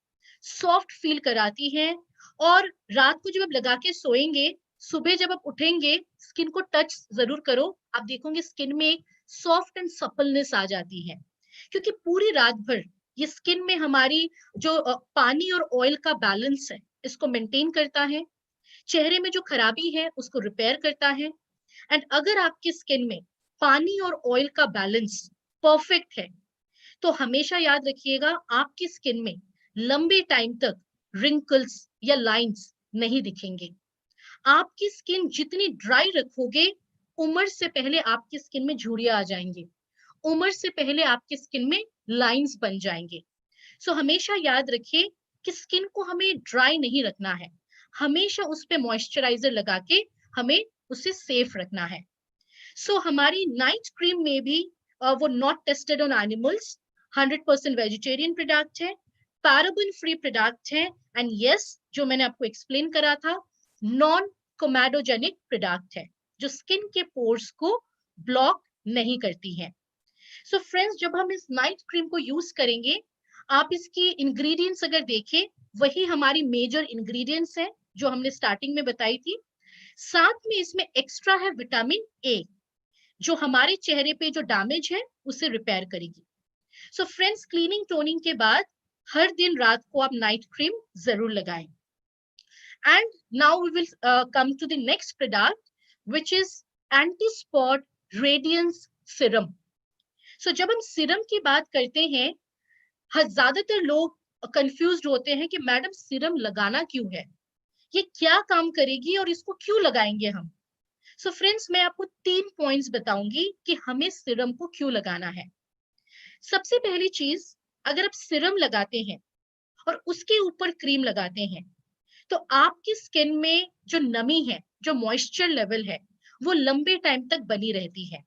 सॉफ्ट फील कराती है, और रात को जब आप लगा के सोएंगे, सुबह जब आप उठेंगे, स्किन को टच जरूर करो, आप देखोगे स्किन में सॉफ्ट एंड सपलनेस आ जाती है। क्योंकि पूरी रात भर ये स्किन में हमारी जो पानी और ऑयल का बैलेंस है, इसको मेंटेन करता है, चेहरे में जो खराबी है उसको रिपेयर करता है। एंड अगर आपकी स्किन में पानी और ऑयल का बैलेंस परफेक्ट है, तो हमेशा याद रखिएगा आपकी स्किन में लंबे टाइम तक रिंकल्स या लाइंस नहीं दिखेंगे। आपकी स्किन जितनी ड्राई रखोगे, उम्र से पहले आपकी स्किन में झुर्रियां आ जाएंगे, उम्र से पहले आपकी स्किन में लाइंस बन जाएंगे। सो हमेशा याद रखिए कि स्किन को हमें ड्राई नहीं रखना है, हमेशा उस पे मॉइस्चराइजर लगा के हमें उसे सेफ रखना है। हमारी नाइट क्रीम में भी वो not tested on animals, 100% vegetarian product है, पैराबेन फ्री प्रोडक्ट है, एंड यस, जो मैंने आपको एक्सप्लेन करा था, नॉन कोमेडोजेनिक प्रोडक्ट है, जो स्किन के पोर्स को ब्लॉक नहीं करती है। फ्रेंड्स, जब हम इस नाइट क्रीम को यूज करेंगे, आप इसकी इंग्रेडिएंट्स अगर देखें, वही हमारी मेजर इंग्रेडिएंट्स है जो हमने स्टार्टिंग में बताई थी। साथ में इसमें एक्स्ट्रा है विटामिन ए, जो हमारे चेहरे पे जो डैमेज है उसे रिपेयर करेगी। फ्रेंड्स, क्लीनिंग टोनिंग के बाद हर दिन रात को आप नाइट क्रीम जरूर लगाएं। And now we will come to the next product, which is anti spot radiance serum. जब हम सीरम की बात करते हैं, ज्यादातर लोग कंफ्यूज्ड होते हैं कि मैडम सीरम लगाना क्यों है, ये क्या काम करेगी और इसको क्यों लगाएंगे हम। फ्रेंड्स, मैं आपको 3 पॉइंट्स बताऊंगी कि हमें सीरम को क्यों लगाना है। सबसे पहली चीज, अगर आप सीरम लगाते हैं और उसके ऊपर क्रीम लगाते हैं, तो आपकी स्किन में जो नमी है, जो मॉइस्चर लेवल है, वो लंबे टाइम तक बनी रहती है।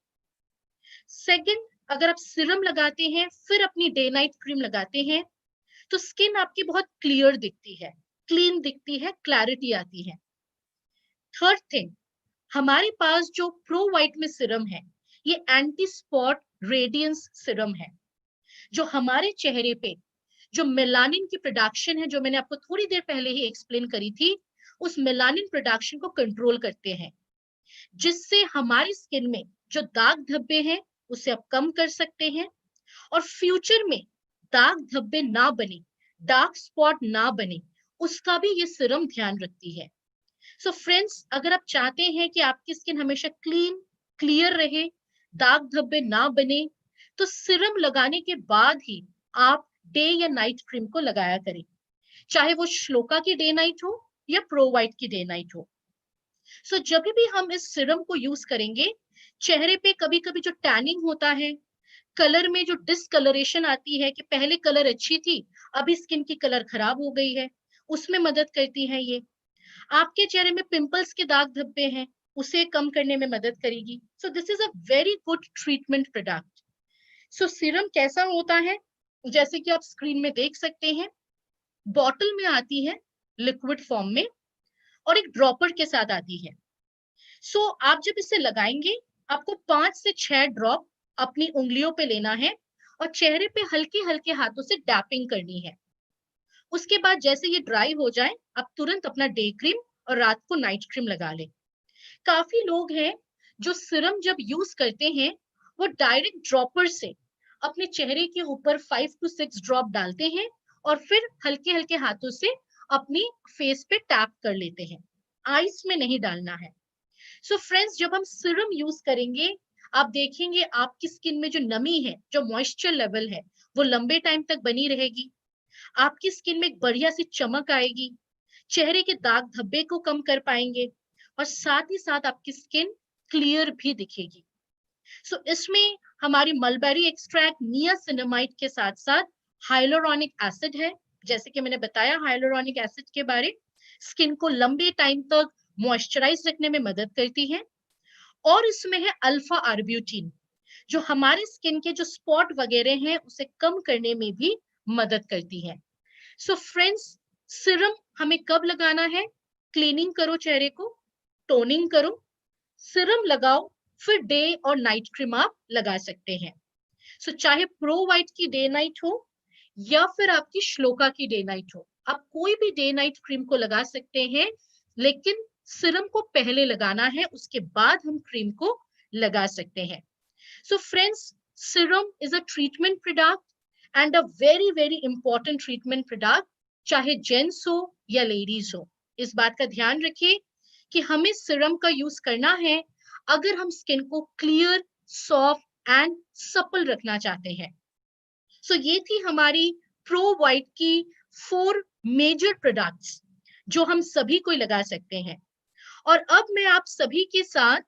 सेकंड, अगर आप सीरम लगाते हैं फिर अपनी डे नाइट क्रीम लगाते हैं, तो स्किन आपकी बहुत क्लियर दिखती है, क्लीन दिखती है, क्लैरिटी आती है। थर्ड थिंग, हमारे पास जो प्रो वाइट में सीरम है, ये एंटी स्पॉट रेडियंस सीरम है, जो हमारे चेहरे पे जो मेलानिन की प्रोडक्शन है, जो मैंने आपको थोड़ी देर पहले ही एक्सप्लेन करी थी, उस मेलानिन प्रोडक्शन को कंट्रोल करते हैं, जिससे हमारी स्किन में जो दाग धब्बे हैं उसे आप कम कर सकते हैं, और फ्यूचर में दाग धब्बे ना बने, डार्क स्पॉट ना बने, उसका भी ये सीरम ध्यान रखती है। फ्रेंड्स, अगर आप चाहते हैं कि आपकी स्किन हमेशा क्लीन, क्लियर रहे, दाग धब्बे ना बने, तो सीरम लगाने के बाद ही आप डे या नाइट क्रीम को लगाया करें, चाहे वो श्लोका की डे नाइट हो या प्रो वाइट की डे नाइट हो। जब भी हम इस सीरम को यूज करेंगे, चेहरे पे कभी कभी जो टैनिंग होता है, कलर में जो डिसकलरेशन आती है कि पहले कलर अच्छी थी, अभी स्किन की कलर खराब हो गई है, उसमें मदद करती है ये। आपके चेहरे में पिंपल्स के दाग धब्बे हैं, उसे कम करने में मदद करेगी। This is a very good treatment product. Serum कैसा होता है, जैसे कि आप स्क्रीन में देख सकते हैं, बॉटल में आती है लिक्विड फॉर्म में, और एक ड्रॉपर के साथ आती है। आप जब इसे लगाएंगे, आपको 5 से 6 ड्रॉप अपनी उंगलियों पे लेना है और चेहरे पे हल्के हल्के हाथों से डैपिंग करनी है। उसके बाद जैसे ये ड्राई हो जाए, आप तुरंत अपना डे क्रीम और रात को नाइट क्रीम लगा लें। काफी लोग हैं जो सीरम जब यूज करते हैं, वो डायरेक्ट ड्रॉपर से अपने चेहरे के ऊपर 5 to 6 ड्रॉप डालते हैं और फिर हल्के हल्के हाथों से अपनी फेस पे टैप कर लेते हैं। आईज में नहीं डालना है। सो फ्रेंड्स, जब हम सीरम यूज करेंगे, आप देखेंगे आपकी स्किन में जो नमी है, जो मॉइस्चर लेवल है, वो लंबे टाइम तक बनी रहेगी। आपकी स्किन में एक बढ़िया सी चमक आएगी, चेहरे के दाग धब्बे को कम कर पाएंगे और साथ ही साथ आपकी स्किन क्लियर भी दिखेगी। सो इसमें हमारी मलबेरी एक्सट्रैक्ट, नियासिनामाइड के साथ साथ हाइलोरॉनिक एसिड है। जैसे कि मैंने बताया हाइलोरॉनिक एसिड के बारे, स्किन को लंबे टाइम तक मॉइस्चराइज रखने में मदद करती है। और इसमें है अल्फा आर्ब्यूटिन, जो हमारे स्किन के जो स्पॉट वगैरह हैं उसे कम करने में भी मदद करती है। सो फ्रेंड्स, सीरम हमें कब लगाना है? क्लीनिंग करो चेहरे को, टोनिंग करो, सीरम लगाओ, फिर डे और नाइट क्रीम आप लगा सकते हैं। सो चाहे प्रो वाइट की डे नाइट हो या फिर आपकी श्लोका की डे नाइट हो, आप कोई भी डे नाइट क्रीम को लगा सकते हैं, लेकिन सीरम को पहले लगाना है, उसके बाद हम क्रीम को लगा सकते हैं। So friends, serum is a treatment product and a very very important treatment product, चाहे जेंट्स हो या लेडीज हो। इस बात का ध्यान रखिए कि हमें सीरम का यूज करना है अगर हम स्किन को क्लियर, सॉफ्ट एंड सपल रखना चाहते हैं। सो ये थी हमारी प्रो वाइट की 4 मेजर प्रोडक्ट्स जो हम सभी को लगा सकते हैं। और अब मैं आप सभी के साथ